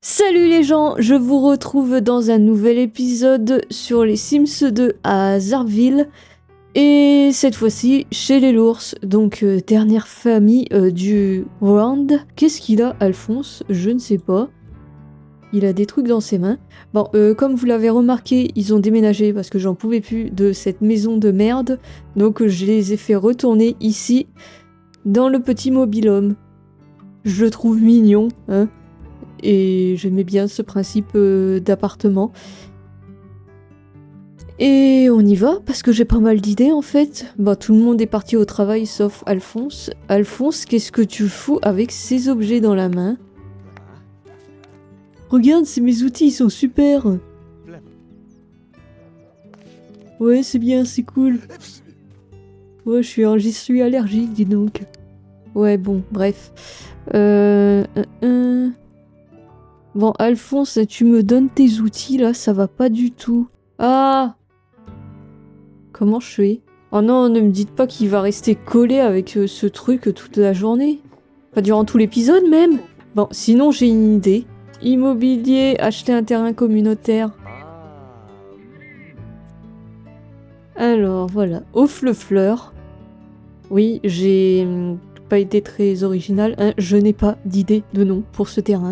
Salut les gens, je vous retrouve dans un nouvel épisode sur les Sims 2 à Zarville. Et cette fois-ci, chez les Lours, donc dernière famille du round. Qu'est-ce qu'il a, Alphonse? Je ne sais pas. Il a des trucs dans ses mains. Bon, comme vous l'avez remarqué, ils ont déménagé parce que j'en pouvais plus de cette maison de merde. Donc je les ai fait retourner ici, dans le petit mobil-home. Je le trouve mignon, hein. Et j'aimais bien ce principe d'appartement. Et on y va, parce que j'ai pas mal d'idées en fait. Bah, tout le monde est parti au travail sauf Alphonse. Alphonse, qu'est-ce que tu fous avec ces objets dans la main? Regarde, c'est mes outils, ils sont super. Ouais, c'est bien, c'est cool. Ouais, j'y suis allergique, dis donc. Ouais, bon, bref. Bon, Alphonse, tu me donnes tes outils, là, ça va pas du tout. Ah! Comment je fais? Oh non, ne me dites pas qu'il va rester collé avec ce truc toute la journée. Pas durant tout l'épisode, même. Bon, sinon, j'ai une idée. Immobilier, acheter un terrain communautaire. Alors, voilà. Au fleur. Oui, j'ai pas été très original. Hein. Je n'ai pas d'idée de nom pour ce terrain.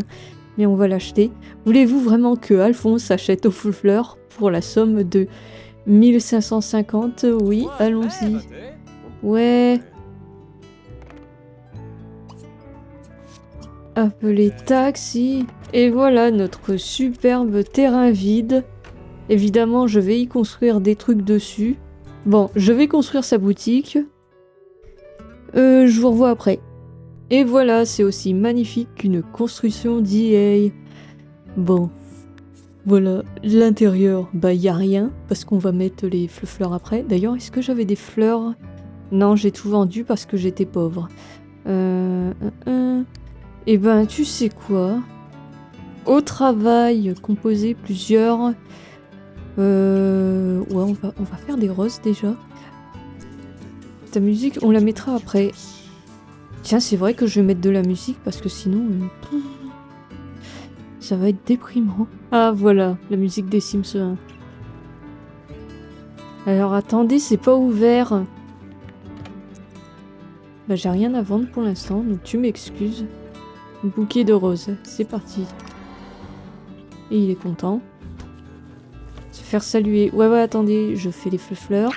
Mais on va l'acheter. Voulez-vous vraiment que Alphonse achète au fleur pour la somme de 1550? Oui, allons-y. Ouais. Appeler taxi. Et voilà notre superbe terrain vide. Évidemment, je vais y construire des trucs dessus. Bon, je vais construire sa boutique. Je vous revois après. Et voilà, c'est aussi magnifique qu'une construction d'EA. Bon. Voilà, l'intérieur, bah y a rien, parce qu'on va mettre les fleurs après. D'ailleurs, est-ce que j'avais des fleurs? Non, j'ai tout vendu parce que j'étais pauvre. Eh ben, tu sais quoi? Au travail, composer plusieurs... Ouais, on va faire des roses déjà. Ta musique, on la mettra après. Tiens, c'est vrai que je vais mettre de la musique parce que sinon... ça va être déprimant. Ah, voilà, la musique des Sims 1. Alors, attendez, c'est pas ouvert. Bah, j'ai rien à vendre pour l'instant, donc tu m'excuses. Bouquet de roses, c'est parti. Et il est content. Se faire saluer. Ouais, attendez, je fais les fleurs.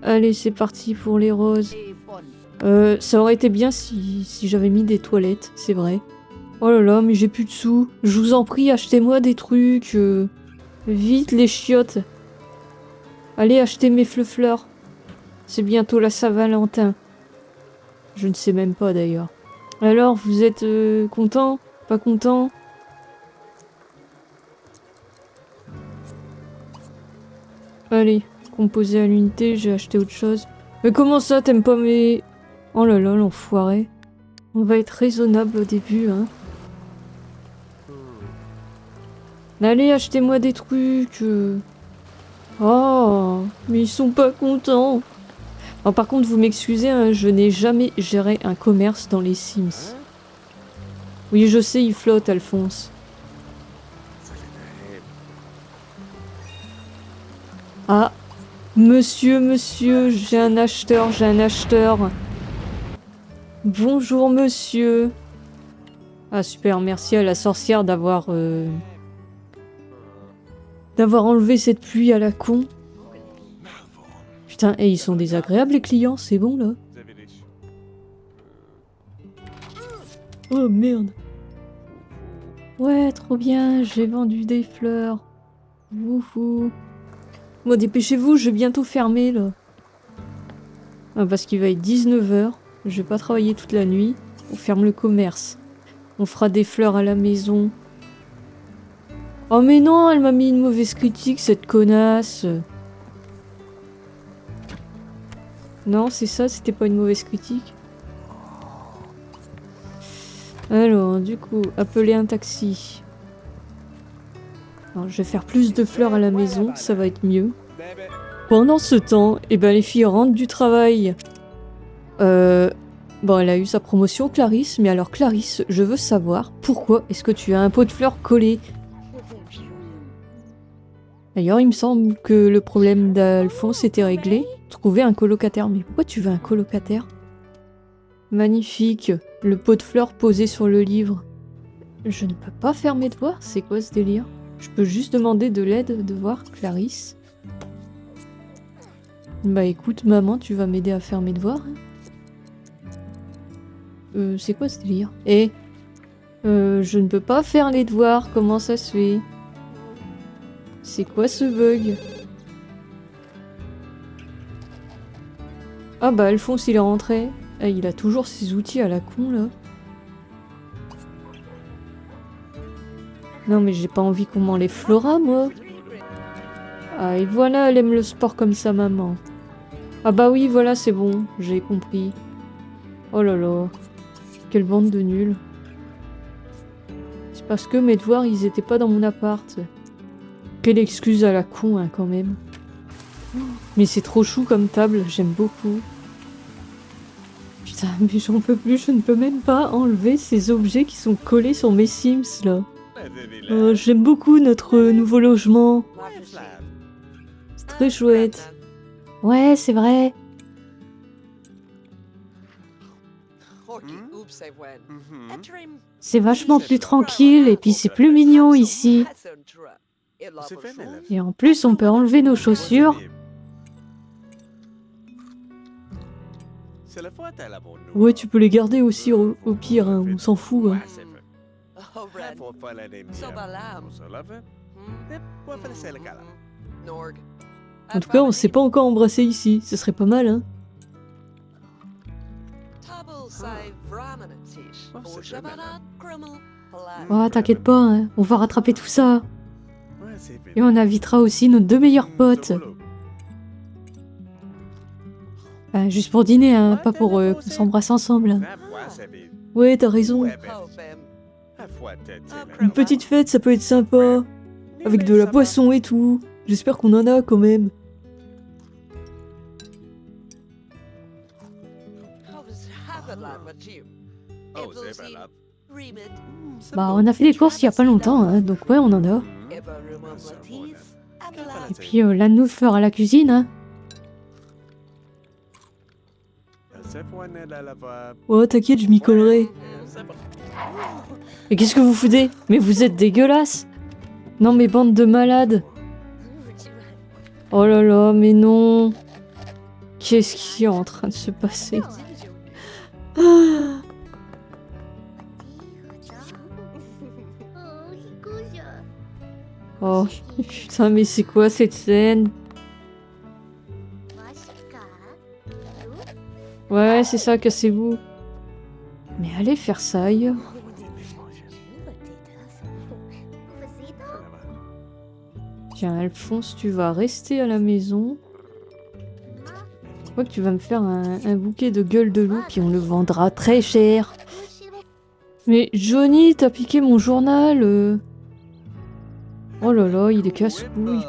Allez, c'est parti pour les roses. Ça aurait été bien si j'avais mis des toilettes, c'est vrai. Oh là là, mais j'ai plus de sous. Je vous en prie, achetez-moi des trucs. Vite, les chiottes. Allez, achetez mes fleurs. C'est bientôt la Saint-Valentin. Je ne sais même pas d'ailleurs. Alors, vous êtes content? Pas content? Allez, composé à l'unité, j'ai acheté autre chose. Mais comment ça, t'aimes pas mes... Oh là là, l'enfoiré. On va être raisonnable au début, hein. Allez, achetez-moi des trucs. Oh, mais ils sont pas contents. Oh, par contre, vous m'excusez, hein, je n'ai jamais géré un commerce dans les Sims. Oui, je sais, il flotte, Alphonse. Ah, monsieur, j'ai un acheteur. Bonjour, monsieur. Ah, super, merci à la sorcière d'avoir enlevé cette pluie à la con. Putain, et ils sont désagréables les clients, c'est bon là. Oh merde. Ouais, trop bien, j'ai vendu des fleurs. Wouhou. Bon, dépêchez-vous, je vais bientôt fermer là. Ah, parce qu'il va être 19h, je vais pas travailler toute la nuit. On ferme le commerce. On fera des fleurs à la maison. Oh mais non, elle m'a mis une mauvaise critique, cette connasse. Non, c'est ça, c'était pas une mauvaise critique. Alors, du coup, appeler un taxi. Alors, je vais faire plus de fleurs à la maison, ça va être mieux. Pendant ce temps, eh ben, les filles rentrent du travail. Bon, elle a eu sa promotion, Clarisse, mais alors Clarisse, je veux savoir pourquoi est-ce que tu as un pot de fleurs collé? D'ailleurs, il me semble que le problème d'Alphonse était réglé. Trouver un colocataire. Mais pourquoi tu veux un colocataire? Magnifique. Le pot de fleurs posé sur le livre. Je ne peux pas faire mes devoirs? C'est quoi ce délire? Je peux juste demander de l'aide de voir Clarisse. Bah écoute, maman, tu vas m'aider à faire mes devoirs. C'est quoi ce délire? Je ne peux pas faire les devoirs. Comment ça se fait? C'est quoi ce bug? Ah bah Alphonse il est rentré. Ah, il a toujours ses outils à la con là. Non mais j'ai pas envie qu'on m'enlève Flora moi. Ah et voilà, elle aime le sport comme sa maman. Ah bah oui voilà c'est bon, j'ai compris. Oh là là. Quelle bande de nuls. C'est parce que mes devoirs ils étaient pas dans mon appart. Quelle excuse à la con hein, quand même. Mais c'est trop chou comme table, j'aime beaucoup. Putain, mais j'en peux plus, je ne peux même pas enlever ces objets qui sont collés sur mes Sims là. J'aime beaucoup notre nouveau logement. C'est très chouette. Ouais, c'est vrai. C'est vachement plus tranquille et puis c'est plus mignon ici. Et en plus, on peut enlever nos chaussures. Ouais, tu peux les garder aussi au pire, hein, on s'en fout. Hein. En tout cas, on s'est pas encore embrassé ici, ce serait pas mal, hein. Oh, t'inquiète pas, hein, on va rattraper tout ça. Et on invitera aussi nos deux meilleurs potes. Juste pour dîner, hein, pas pour qu'on s'embrasse ensemble. Ouais, t'as raison. Une petite fête, ça peut être sympa. Avec de la boisson et tout. J'espère qu'on en a quand même. Bah, on a fait les courses il y a pas longtemps, hein, donc ouais, on en a. Et puis là, nous fera la cuisine, hein. Oh, t'inquiète, je m'y collerai. Mais qu'est-ce que vous foutez? Mais vous êtes dégueulasse! Non, mais bande de malades! Oh là là, mais non! Qu'est-ce qui est en train de se passer? Ah. Oh, putain, mais c'est quoi cette scène? Ouais, c'est ça, cassez-vous. Mais allez faire ça ailleurs. Tiens, Alphonse, tu vas rester à la maison. Je crois que tu vas me faire un bouquet de gueule de loup, puis on le vendra très cher. Mais Johnny, t'as piqué mon journal. Oh là là, il est casse-couille.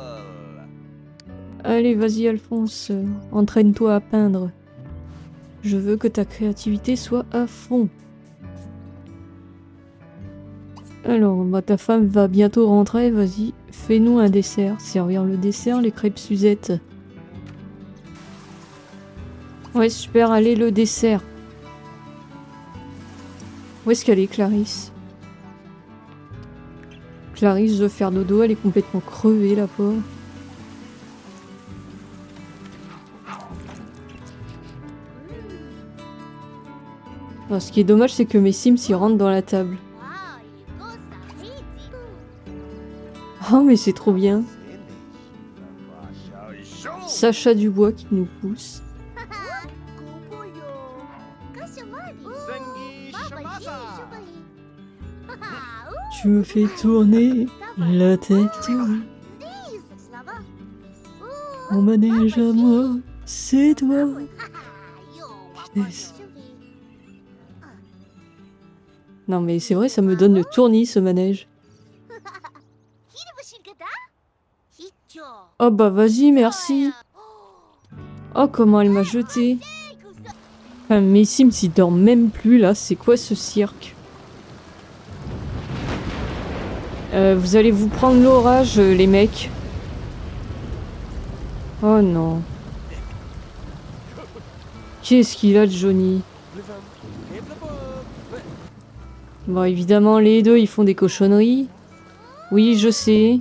Allez, vas-y Alphonse, entraîne-toi à peindre. Je veux que ta créativité soit à fond. Alors, bah ta femme va bientôt rentrer, vas-y, fais-nous un dessert. Servir le dessert, les crêpes Suzette. Ouais, super, allez, le dessert. Où est-ce qu'elle est, Clarisse? Clarisse veut faire dodo, elle est complètement crevée, la pauvre. Alors, ce qui est dommage, c'est que mes Sims y rentrent dans la table. Oh, mais c'est trop bien. Sacha Dubois qui nous pousse. Tu me fais tourner la tête. Mon manège à moi, c'est toi. Punaise. Non mais c'est vrai, ça me donne le tournis ce manège. Oh bah vas-y, merci. Oh comment elle m'a jeté. Enfin, mes Sims, ils dorment même plus, là. C'est quoi ce cirque? Vous allez vous prendre l'orage, les mecs. Oh non. Qu'est-ce qu'il a de Johnny? Bon, évidemment, les deux, ils font des cochonneries. Oui, je sais.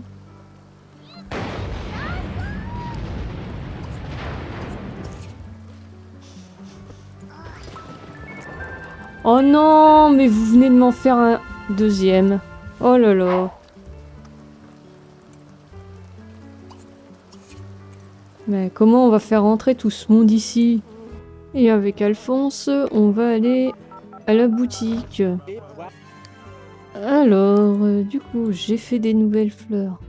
Oh non, mais vous venez de m'en faire un deuxième. Oh là là. Mais comment on va faire rentrer tout ce monde ici? Et avec Alphonse, on va aller à la boutique. Alors, du coup, j'ai fait des nouvelles fleurs.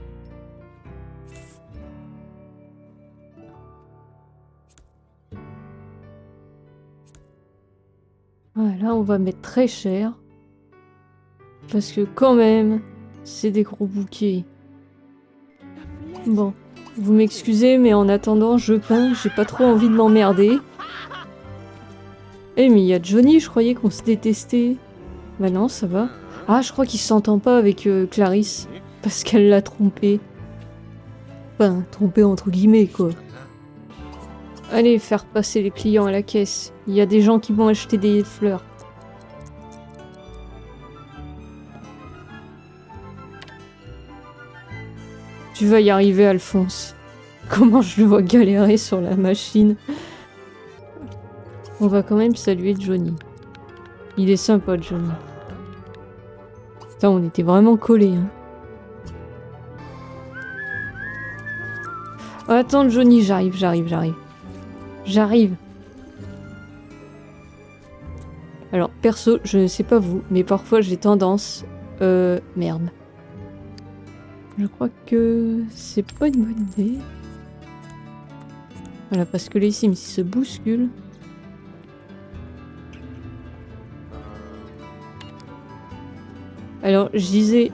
Voilà, on va mettre très cher. Parce que quand même, c'est des gros bouquets. Bon, vous m'excusez, mais en attendant, je peins. J'ai pas trop envie de m'emmerder. Eh, mais il y a Johnny, je croyais qu'on se détestait. Bah non, ça va. Ah, je crois qu'il s'entend pas avec Clarisse. Parce qu'elle l'a trompé. Enfin, trompé entre guillemets, quoi. Allez, faire passer les clients à la caisse. Il y a des gens qui vont acheter des fleurs. Tu vas y arriver, Alphonse. Comment je le vois galérer sur la machine. On va quand même saluer Johnny. Il est sympa, Johnny. Putain, on était vraiment collés, hein. Oh, attends, Johnny, j'arrive. J'arrive. Alors, perso, je ne sais pas vous, mais parfois j'ai tendance... Merde. Je crois que c'est pas une bonne idée. Voilà, parce que les Sims, ils se bousculent. Alors, je disais,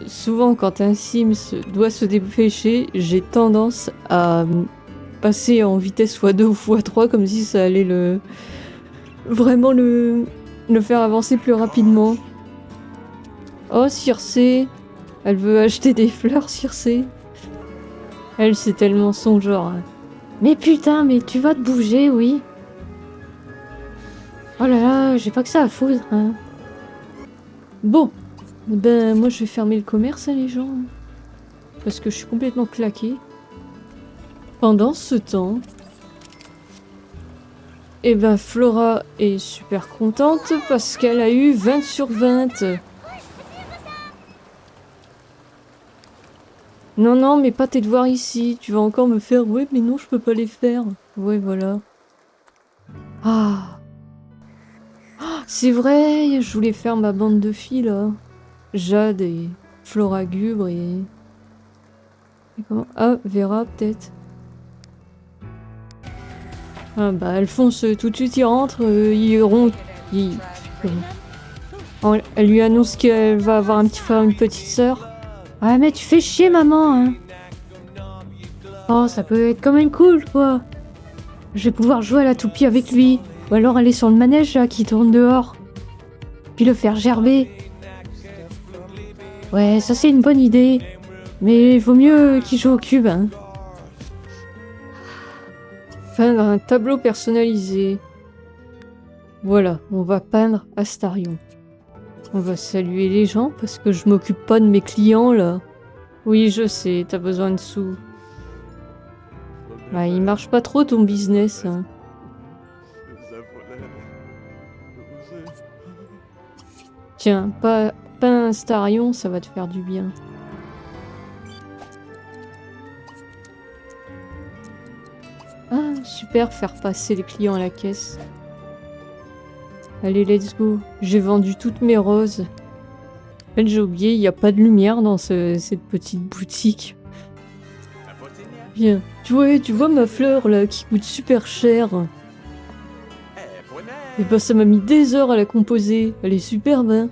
souvent quand un Sims doit se dépêcher, j'ai tendance à passer en vitesse x2 ou x3 comme si ça allait vraiment le faire avancer plus rapidement. Oh, Circé! Elle veut acheter des fleurs, Circé. Elle, c'est tellement son genre. Mais putain, mais tu vas te bouger, oui. Oh là là, j'ai pas que ça à foutre, hein. Bon. Ben, moi, je vais fermer le commerce, hein, les gens. Parce que je suis complètement claquée. Pendant ce temps... Eh ben, Flora est super contente parce qu'elle a eu 20 sur 20. Non, non, mais pas tes devoirs ici. Tu vas encore me faire... Ouais, mais non, je peux pas les faire. Ouais, voilà. Ah. Ah, c'est vrai, je voulais faire ma bande de filles, là. Jade et Flora Gubre et comment... Ah, Vera, peut-être. Ah bah, Alphonse, tout de suite, il rentre, elle lui annonce qu'elle va avoir un petit frère, une petite sœur. Ah mais tu fais chier, maman, hein. Oh, ça peut être quand même cool, quoi. Je vais pouvoir jouer à la toupie avec lui. Ou alors aller sur le manège, là, qui tourne dehors. Puis le faire gerber. Ouais, ça c'est une bonne idée. Mais vaut mieux qu'il joue au cube, hein. Peindre un tableau personnalisé. Voilà, on va peindre Astarion. On va saluer les gens parce que je m'occupe pas de mes clients, là. Oui, je sais, t'as besoin de sous. Bah, il marche pas trop ton business, hein. Tiens, pas un Astarion, ça va te faire du bien. Ah, super, faire passer les clients à la caisse. Allez, let's go. J'ai vendu toutes mes roses. En fait, j'ai oublié, il n'y a pas de lumière dans cette petite boutique. Bien. Tu vois ma fleur, là, qui coûte super cher. Et bah, ça m'a mis des heures à la composer. Elle est superbe, hein.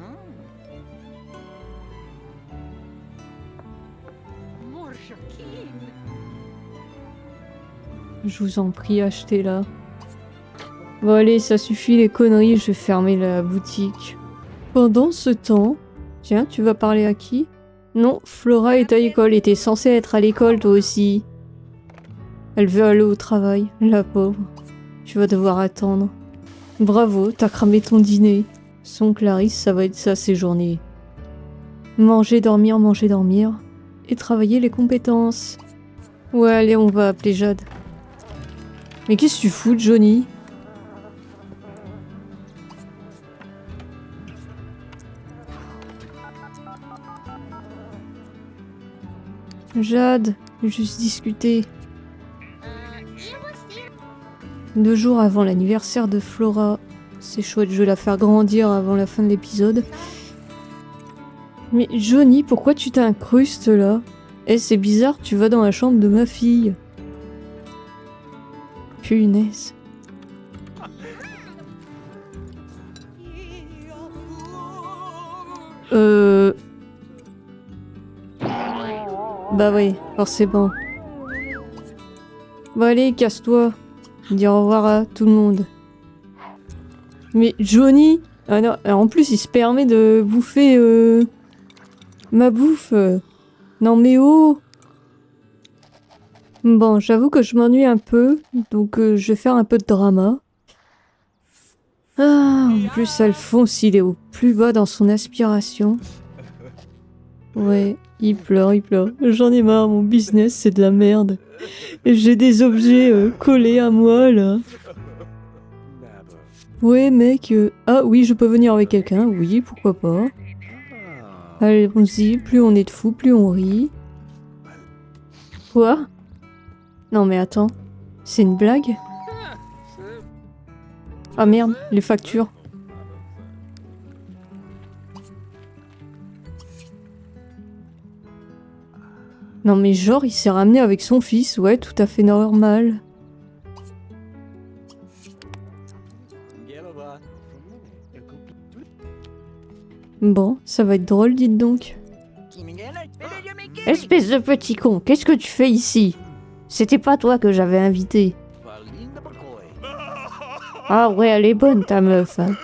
Je vous en prie, achetez-la. Bon allez, ça suffit les conneries, je vais fermer la boutique. Pendant ce temps... Tiens, tu vas parler à qui? Non, Flora est à l'école, et t'es censée être à l'école toi aussi. Elle veut aller au travail, la pauvre. Tu vas devoir attendre. Bravo, t'as cramé ton dîner. Sans Clarisse, ça va être ça ces journées. Manger, dormir, et travailler les compétences. Ouais, allez, on va appeler Jade. Mais qu'est-ce que tu fous, Johnny? Jade, juste discuter. 2 jours avant l'anniversaire de Flora. C'est chouette, je vais la faire grandir avant la fin de l'épisode. Mais Johnny, pourquoi tu t'incrustes là? Eh, c'est bizarre, tu vas dans la chambre de ma fille. Punaise. Bah oui, forcément. Bah allez, casse-toi. Dire au revoir à tout le monde. Mais Johnny... Ah non, en plus il se permet de bouffer ma bouffe. Non mais oh. Bon, j'avoue que je m'ennuie un peu, donc je vais faire un peu de drama. Ah, en plus Alphonse il est au plus bas dans son aspiration. Ouais, il pleure. J'en ai marre, mon business c'est de la merde. Et j'ai des objets collés à moi là. Ouais mec, ah oui je peux venir avec quelqu'un, oui pourquoi pas. Allons-y, plus on est de fous, plus on rit. Quoi? Non mais attends, c'est une blague? Ah merde, les factures. Non mais genre il s'est ramené avec son fils, ouais tout à fait normal. Bon, ça va être drôle, dites donc. Espèce de petit con, qu'est-ce que tu fais ici? C'était pas toi que j'avais invité. Ah ouais, elle est bonne ta meuf. Hein.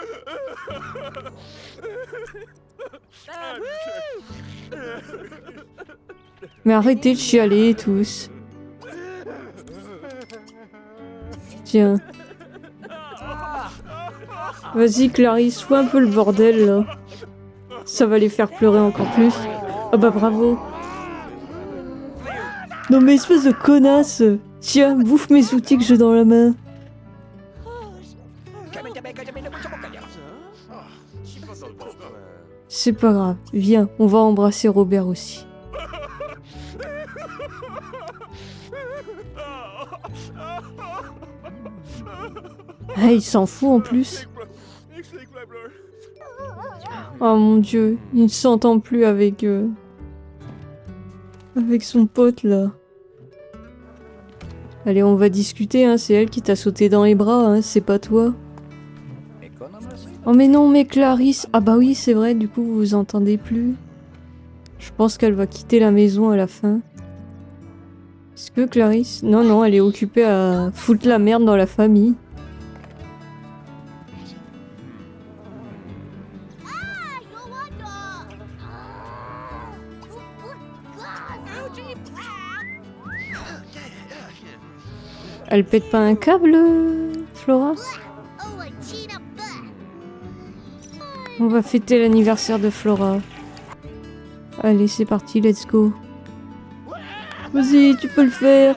Mais arrêtez de chialer tous. Tiens. Vas-y Clarisse, fous un peu le bordel là. Ça va les faire pleurer encore plus. Ah bah bravo. Non mais espèce de connasse. Tiens, bouffe mes outils que j'ai dans la main. C'est pas grave, viens, on va embrasser Robert aussi. Ah, il s'en fout en plus. Oh mon dieu, il ne s'entend plus avec avec son pote là. Allez, on va discuter, hein. C'est elle qui t'a sauté dans les bras, hein. C'est pas toi. Oh mais non, mais Clarisse... Ah bah oui, c'est vrai, du coup vous vous entendez plus. Je pense qu'elle va quitter la maison à la fin. Est-ce que Clarisse... Non, non, elle est occupée à foutre la merde dans la famille. Elle pète pas un câble, Flora? On va fêter l'anniversaire de Flora. Allez, c'est parti, let's go. Vas-y, tu peux le faire.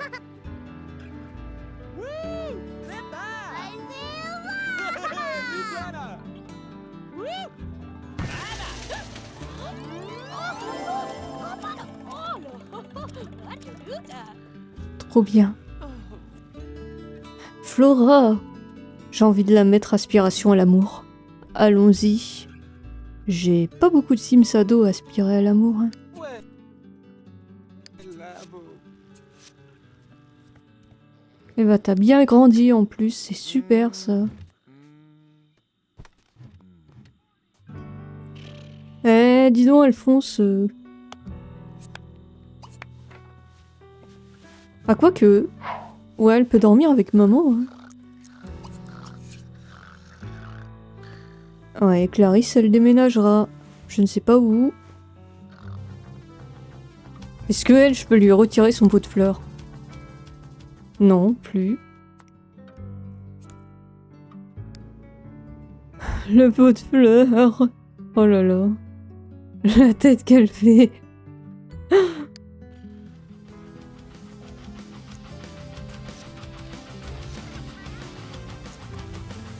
Trop bien. Flora! J'ai envie de la mettre aspiration à l'amour. Allons-y. J'ai pas beaucoup de Sims ados aspirés à l'amour. Hein. Et bah t'as bien grandi en plus, c'est super ça. Eh, dis donc Alphonse... Ah quoique... Ouais, elle peut dormir avec maman. Hein. Ouais, Clarisse, elle déménagera. Je ne sais pas où. Est-ce que elle, je peux lui retirer son pot de fleurs? Non, plus. Le pot de fleurs. Oh là là. La tête qu'elle fait.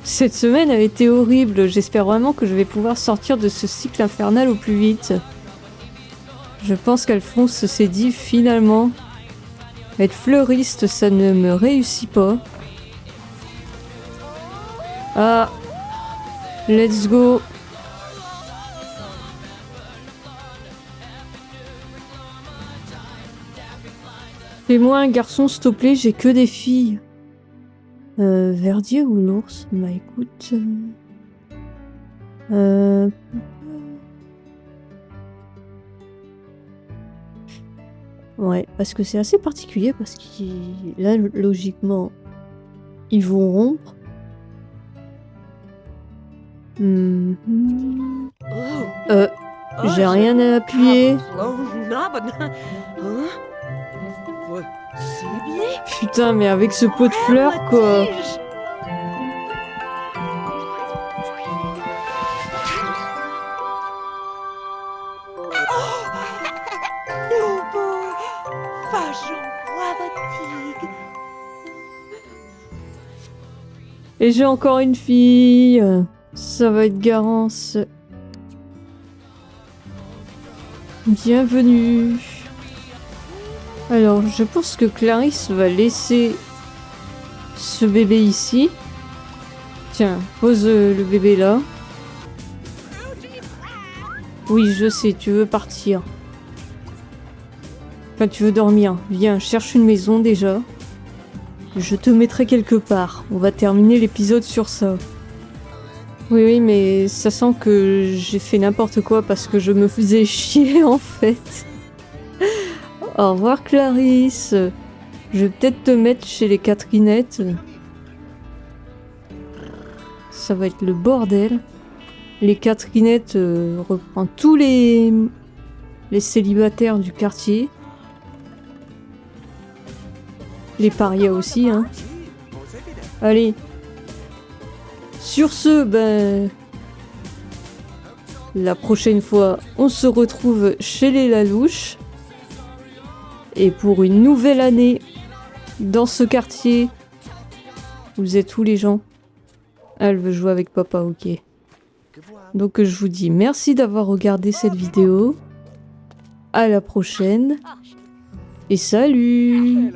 Cette semaine a été horrible. J'espère vraiment que je vais pouvoir sortir de ce cycle infernal au plus vite. Je pense qu'Alphonse s'est dit finalement, être fleuriste, ça ne me réussit pas. Ah, let's go. Fais-moi un garçon, s'il te plaît, j'ai que des filles. Verdier ou l'ours? Bah écoute... Ouais, parce que c'est assez particulier, parce que là, logiquement, ils vont rompre. J'ai rien à appuyer. Putain, mais avec ce pot de fleurs, quoi. Et j'ai encore une fille. Ça va être Garance. Bienvenue. Alors, je pense que Clarisse va laisser ce bébé ici. Tiens, pose le bébé là. Oui, je sais, tu veux partir. Enfin, tu veux dormir. Viens, cherche une maison déjà. Je te mettrai quelque part. On va terminer l'épisode sur ça. Oui, mais ça sent que j'ai fait n'importe quoi parce que je me faisais chier en fait. Au revoir Clarisse. Je vais peut-être te mettre chez les Catherinettes. Ça va être le bordel. Les Catherinettes reprend tous les célibataires du quartier. Les parias aussi, hein. Allez. Sur ce, ben... la prochaine fois, on se retrouve chez les Lalouche. Et pour une nouvelle année, dans ce quartier. Vous êtes où les gens? Elle veut jouer avec papa, ok. Donc je vous dis merci d'avoir regardé cette vidéo. À la prochaine. Et salut!